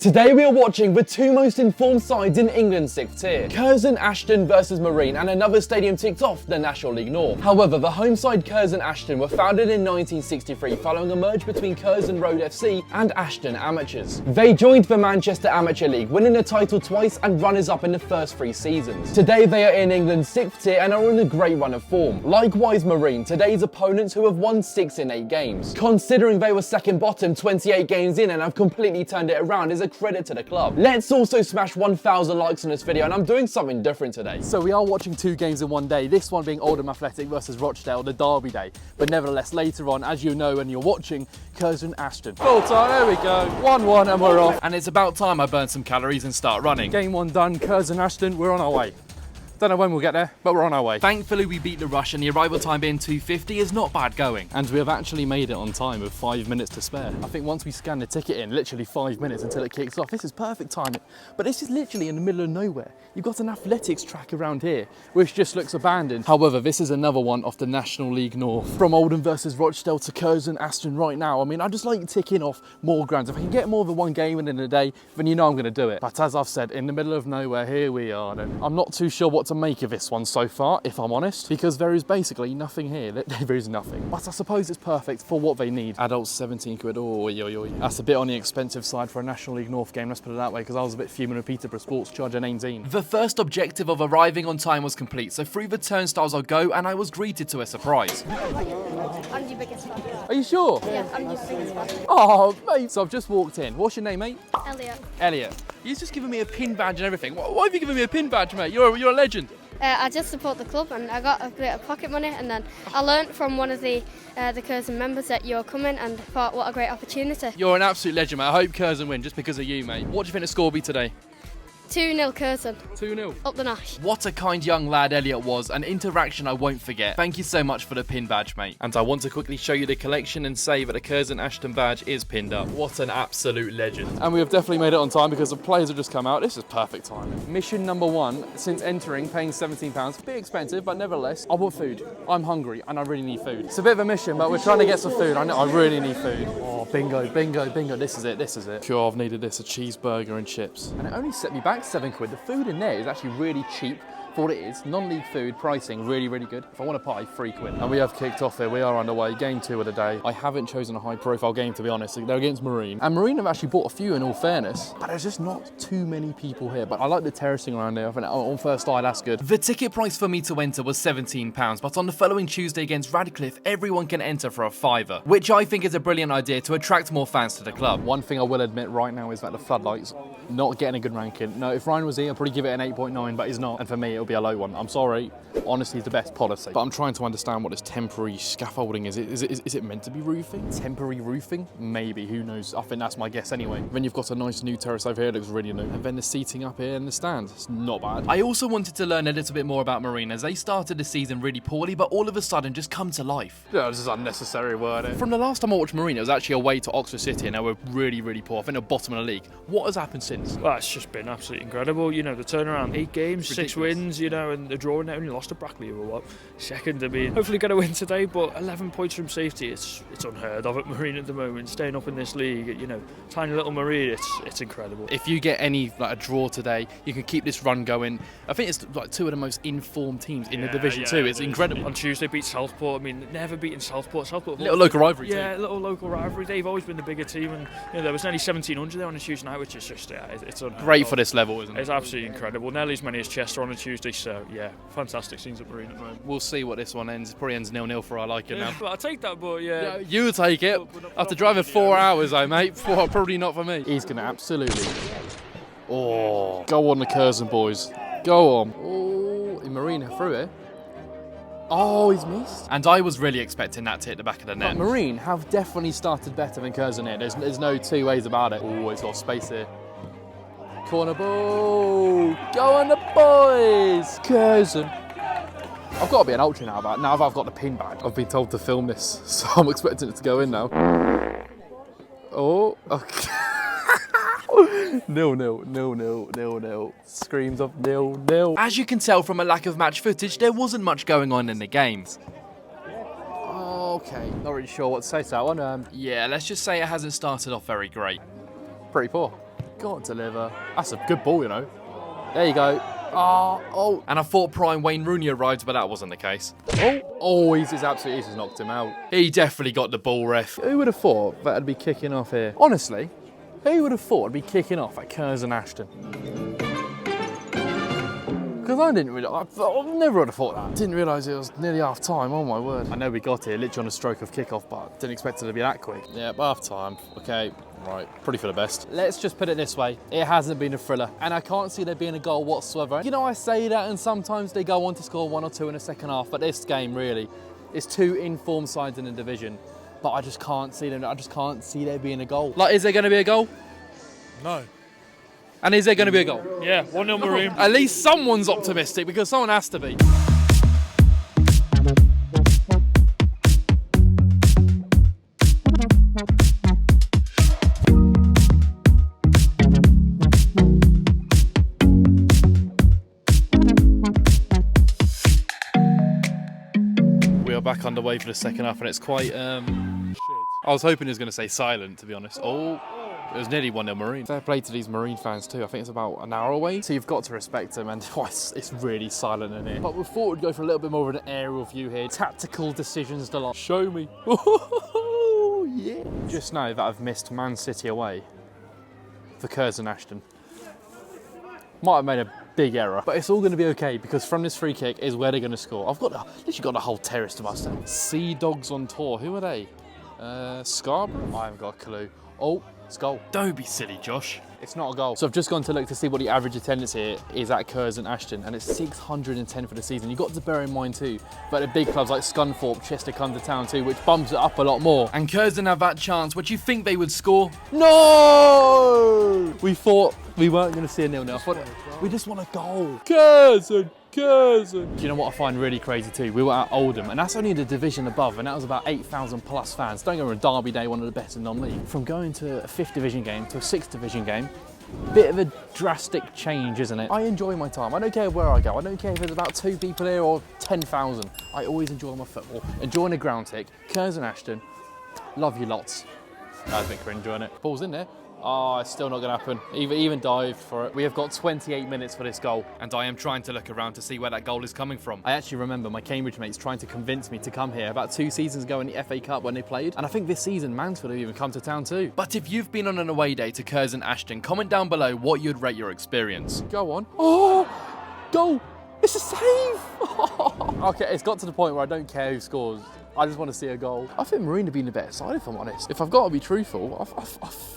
Today we are watching the two most informed sides in England's 6th tier, Curzon Ashton versus Marine, and another stadium ticked off, the National League North. However, the home side Curzon Ashton were founded in 1963 following a merge between Curzon Road FC and Ashton Amateurs. They joined the Manchester Amateur League, winning the title twice and runners-up in the first 3 seasons. Today they are in England's 6th tier and are on a great run of form. Likewise Marine, today's opponents who have won 6 in 8 games. Considering they were second bottom 28 games in and have completely turned it around is a credit to the club. Let's also smash 1,000 likes on this video, and I'm doing something different today. So we are watching 2 games in one day, this one being Oldham Athletic versus Rochdale, the derby day. But nevertheless, later on, as you know when you're watching, Curzon Ashton. Full time, there we go. 1-1 and we're off. And it's about time I burn some calories and start running. Game 1 done, Curzon Ashton, we're on our way. Don't know when we'll get there, but we're on our way. Thankfully we beat the rush and the arrival time being 2:50 is not bad going. And we have actually made it on time with 5 minutes to spare. I think once we scan the ticket in, literally 5 minutes until it kicks off. This is perfect timing. But this is literally in the middle of nowhere. You've got an athletics track around here, which just looks abandoned. However, this is another one off the National League North. From Oldham versus Rochdale to Curzon Ashton right now. I mean, I just like ticking off more grounds. If I can get more than 1 game in a day, then you know I'm gonna do it. But as I've said, in the middle of nowhere, here we are then. I'm not too sure what to make of this one so far, if I'm honest, because there is basically nothing here. There is nothing. But I suppose it's perfect for what they need. Adults 17 quid, oh, that's a bit on the expensive side for a National League North game, let's put it that way, because I was a bit fuming with Peterborough Sports charging 18. The first objective of arriving on time was complete, so through the turnstiles I'll go, and I was greeted to a surprise. I'm your biggest fan. Are you sure? Yeah, I'm your biggest fan. Oh, mate. So I've just walked in. What's your name, mate? Elliot. Elliot. You've just given me a pin badge and everything. Why have you given me a pin badge, mate? You're a legend. I just support the club and I got a bit of pocket money, and then I learnt from one of the Curzon members that you're coming and thought what a great opportunity. You're an absolute legend, mate. I hope Curzon win just because of you, mate. What do you think the score will be today? 2-0 Curzon. 2-0. Up the Nash. What a kind young lad Elliot was, an interaction I won't forget. Thank you so much for the pin badge, mate. And I want to quickly show you the collection and say that the Curzon Ashton badge is pinned up. What an absolute legend. And we have definitely made it on time because the players have just come out. This is perfect timing. Mission number 1, since entering, paying £17. A bit expensive, but nevertheless, I want food. I'm hungry and I really need food. It's a bit of a mission, but we're trying to get some food. I know I really need food. Oh, bingo, bingo, bingo. This is it, this is it. Sure, I've needed this, a cheeseburger and chips. And it only set me back 7 quid. The food in there is actually really cheap for what it is. Non-league food, pricing, really, really good. If I want a pie, 3 quid. And we have kicked off here. We are underway. Game 2 of the day. I haven't chosen a high-profile game, to be honest. They're against Marine. And Marine have actually bought a few, in all fairness. But there's just not too many people here. But I like the terracing around here. I think on first eye, that's good. The ticket price for me to enter was £17. But on the following Tuesday against Radcliffe, everyone can enter for a £5, which I think is a brilliant idea to attract more fans to the club. One thing I will admit right now is that the floodlights not getting a good ranking. No, if Ryan was here, I'd probably give it an 8.9, but he's not. And for me, it'll be a low one. I'm sorry. Honestly, it's the best policy. But I'm trying to understand what this temporary scaffolding is. Is it meant to be roofing? Temporary roofing? Maybe, who knows? I think that's my guess anyway. Then you've got a nice new terrace over here, it looks really new. And then the seating up here and the stand. It's not bad. I also wanted to learn a little bit more about Marine, as they started the season really poorly, but all of a sudden just come to life. Yeah, this is unnecessary word. From the last time I watched Marine, it was actually away to Oxford City, and they were really, really poor. I think they're bottom of the league. What has happened since? Well, it's just been absolutely incredible. You know, the turnaround, 8 games, 6 wins, you know, and the draw, and they only lost to Brackley, who were what, second. I mean, hopefully going to win today, but 11 points from safety, it's unheard of at Marine at the moment. Staying up in this league, you know, tiny little Marine, it's incredible. If you get any, like, a draw today, you can keep this run going. I think it's like 2 of the most informed teams in the Division 2. It's incredible. On Tuesday, beat Southport. I mean, never beaten Southport. Little local rivalry. Yeah, little local rivalry. They've always been the bigger team, and you know, there was nearly 1,700 there on a Tuesday night, which is just, it's unheard great of. for this level, isn't it? It's absolutely incredible. Nearly as many as Chester on a Tuesday, so yeah, fantastic scenes at Marine at the moment. We'll see what this one ends. It probably ends 0-0 for I like it now. Well, I'll take that, but yeah. You take it. After driving 4 hours, though, mate. Probably not for me. He's going to absolutely... Oh, go on the Curzon boys. Go on. Oh, Marine through it. Oh, he's missed. And I was really expecting that to hit the back of the net. But Marine have definitely started better than Curzon here. There's no 2 ways about it. Oh, he's got space here. Corner ball. Go on the boys. Curzon. I've got to be an ultra now, but now I've got the pin badge. I've been told to film this, so I'm expecting it to go in now. Oh, okay. 0-0. Screams of 0-0. As you can tell from a lack of match footage, there wasn't much going on in the games. Okay, not really sure what to say to that one. Yeah, let's just say it hasn't started off very great. Pretty poor. God deliver. That's a good ball, you know. There you go. Oh. And I thought prime Wayne Rooney arrived, but that wasn't the case. He's just knocked him out. He definitely got the ball, ref. Who would have thought that'd be kicking off here? Honestly, who would have thought it'd be kicking off at Curzon Ashton? Because I never would have thought that. Didn't realise it was nearly half time, oh my word. I know we got here literally on a stroke of kickoff, but didn't expect it to be that quick. Yeah, half time, okay. Right, probably for the best. Let's just put it this way, it hasn't been a thriller, and I can't see there being a goal whatsoever. You know, I say that, and sometimes they go on to score 1 or 2 in the second half, but this game, really, is 2 informed sides in the division, but I just can't see them, I just can't see there being a goal. Like, is there going to be a goal? No. And is there going to be a goal? Yeah, 1-0 Marine. At least someone's optimistic, because someone has to be. Back underway for the second half, and it's quite I was hoping he was going to say silent, to be honest. It was nearly 1-0 Marine. Fair play to these Marine fans too. I think it's about an hour away, so you've got to respect them, and it's really silent in here. But we thought we'd go for a little bit more of an aerial view here. Tactical decisions delight. Show me. Yeah. Just know that I've missed Man City away for Curzon Ashton. Might have made a big error, but it's all going to be okay, because from this free kick is where they're going to score. I've literally got the whole terrace to myself. Sea Dogs on tour. Who are they? Scarborough? I haven't got a clue. Oh, it's a goal. Don't be silly, Josh. It's not a goal. So I've just gone to look to see what the average attendance here is at Curzon Ashton, and it's 610 for the season. You've got to bear in mind too, but the big clubs like Scunthorpe, Chester come to town too, which bumps it up a lot more. And Curzon have that chance. What do you think they would score? No! We thought we weren't going to see a 0-0. We just want a goal. Curzon! Do you know what I find really crazy too? We were at Oldham, and that's only the division above, and that was about 8,000 plus fans. Don't get me wrong, Derby Day, one of the best in non-league. From going to a 5th division game to a 6th division game, bit of a drastic change, isn't it? I enjoy my time. I don't care where I go. I don't care if there's about 2 people here or 10,000. I always enjoy my football. Enjoying a ground tick. Curzon Ashton, love you lots. I think we're enjoying it. Ball's in there. Oh, it's still not going to happen. Even dived for it. We have got 28 minutes for this goal, and I am trying to look around to see where that goal is coming from. I actually remember my Cambridge mates trying to convince me to come here about 2 seasons ago in the FA Cup when they played, and I think this season Mansfield have even come to town too. But if you've been on an away day to Curzon Ashton, comment down below what you'd rate your experience. Go on. Oh, goal! It's a save! Okay, it's got to the point where I don't care who scores. I just want to see a goal. I think Marine have been the better side, if I'm honest. If I've got to be truthful, I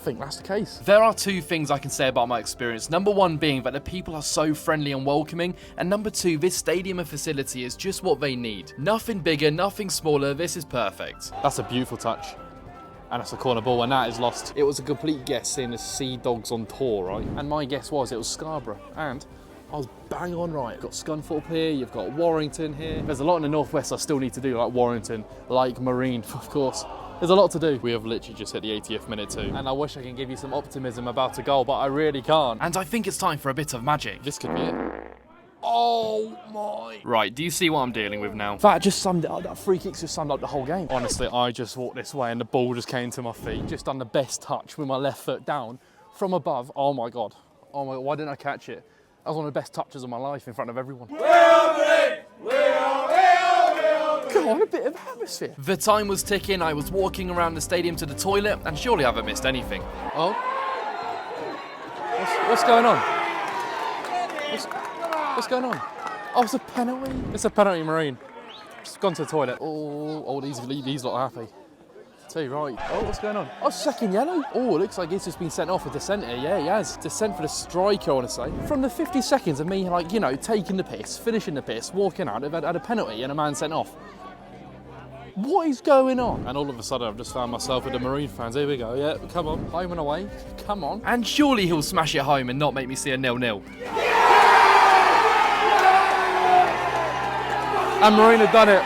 think that's the case. There are 2 things I can say about my experience. Number 1 being that the people are so friendly and welcoming, and number 2, this stadium and facility is just what they need. Nothing bigger, nothing smaller, this is perfect. That's a beautiful touch. And that's a corner ball, and that is lost. It was a complete guess seeing the Sea Dogs on tour, right? And my guess was it was Scarborough, and I was bang on right. You've got Scunthorpe here, you've got Warrington here. There's a lot in the northwest I still need to do, like Warrington, like Marine, of course. There's a lot to do. We have literally just hit the 80th minute too. And I wish I can give you some optimism about a goal, but I really can't. And I think it's time for a bit of magic. This could be it. Oh my. Right, do you see what I'm dealing with now? That just summed it up. That free kick's just summed up the whole game. Honestly, I just walked this way and the ball just came to my feet. Just done the best touch with my left foot down from above. Oh my God. Oh my God, why didn't I catch it? That was one of the best touches of my life in front of everyone. Come on, a bit of atmosphere. The time was ticking. I was walking around the stadium to the toilet, and surely I haven't missed anything. Oh? What's going on? What's going on? Oh, it's a penalty. It's a penalty, Marine. Just gone to the toilet. Oh, these lot are happy. Too right. Oh, what's going on? Oh, second yellow. Oh, it looks like he's just been sent off with dissent here. Yeah, he has. Dissent for the striker, I want to say. From the 50 seconds of me, like, you know, taking the piss, finishing the piss, walking out, I've had a penalty and a man sent off. What is going on? And all of a sudden, I've just found myself with the Marine fans. Here we go. Yeah, come on. Home and away. Come on. And surely he'll smash it home and not make me see a 0-0. And Marine have done it.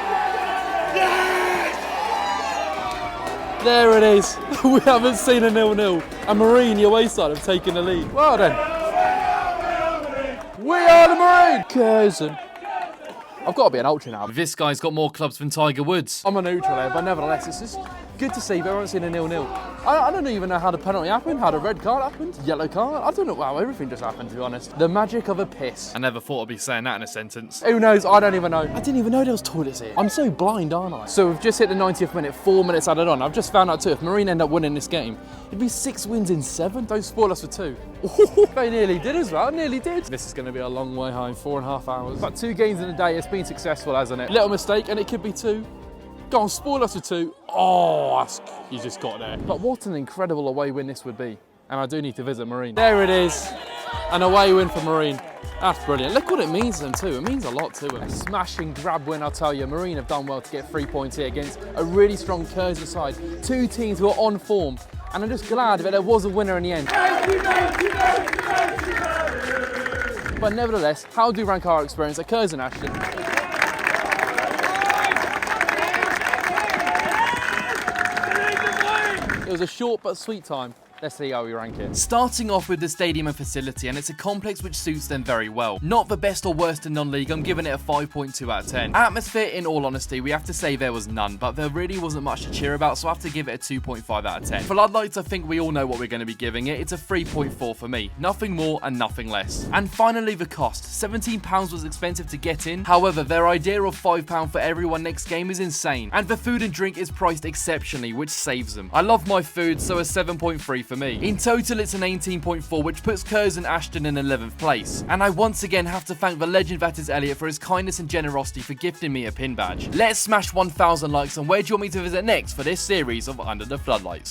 There it is. We haven't seen a 0-0. And Marine, your away side, have taken the lead. Well then. We are the Marine. Curzon. I've got to be an ultra now. This guy's got more clubs than Tiger Woods. I'm a neutral here, but nevertheless, Good to see, but everyone's seen a 0-0. I don't even know how the penalty happened, how the red card happened, yellow card. I don't know how everything just happened, to be honest. The magic of a piss. I never thought I'd be saying that in a sentence. Who knows? I don't even know. I didn't even know there was toilets here. I'm so blind, aren't I? So we've just hit the 90th minute, 4 minutes added on. I've just found out too, if Marine end up winning this game, it'd be 6 wins in 7. Don't spoil us for 2. They nearly did as well, nearly did. This is going to be a long way home, 4.5 hours. But 2 games in a day, it's been successful, hasn't it? Little mistake, and it could be 2. Go on, spoil us for 2. Oh, you just got there. But what an incredible away win this would be. And I do need to visit Marine. There it is, an away win for Marine. That's brilliant. Look what it means to them too. It means a lot to them. A smashing grab win, I'll tell you. Marine have done well to get 3 points here against a really strong Curzon side. 2 teams who are on form. And I'm just glad that there was a winner in the end. But nevertheless, how do you rank our experience at Curzon Ashton? It was a short but sweet time. Let's see how we rank it. Starting off with the stadium and facility, and it's a complex which suits them very well. Not the best or worst in non-league, I'm giving it a 5.2 out of 10. Atmosphere, in all honesty, we have to say there was none, but there really wasn't much to cheer about, so I have to give it a 2.5 out of 10. Floodlights, I think we all know what we're going to be giving it. It's a 3.4 for me. Nothing more and nothing less. And finally, the cost. £17 was expensive to get in. However, their idea of £5 for everyone next game is insane. And the food and drink is priced exceptionally, which saves them. I love my food, so a 7.3 for me. In total, it's an 18.4, which puts Curzon Ashton in 11th place. And I once again have to thank the legend that is Elliot for his kindness and generosity for gifting me a pin badge. Let's smash 1,000 likes, and where do you want me to visit next for this series of Under the Floodlights?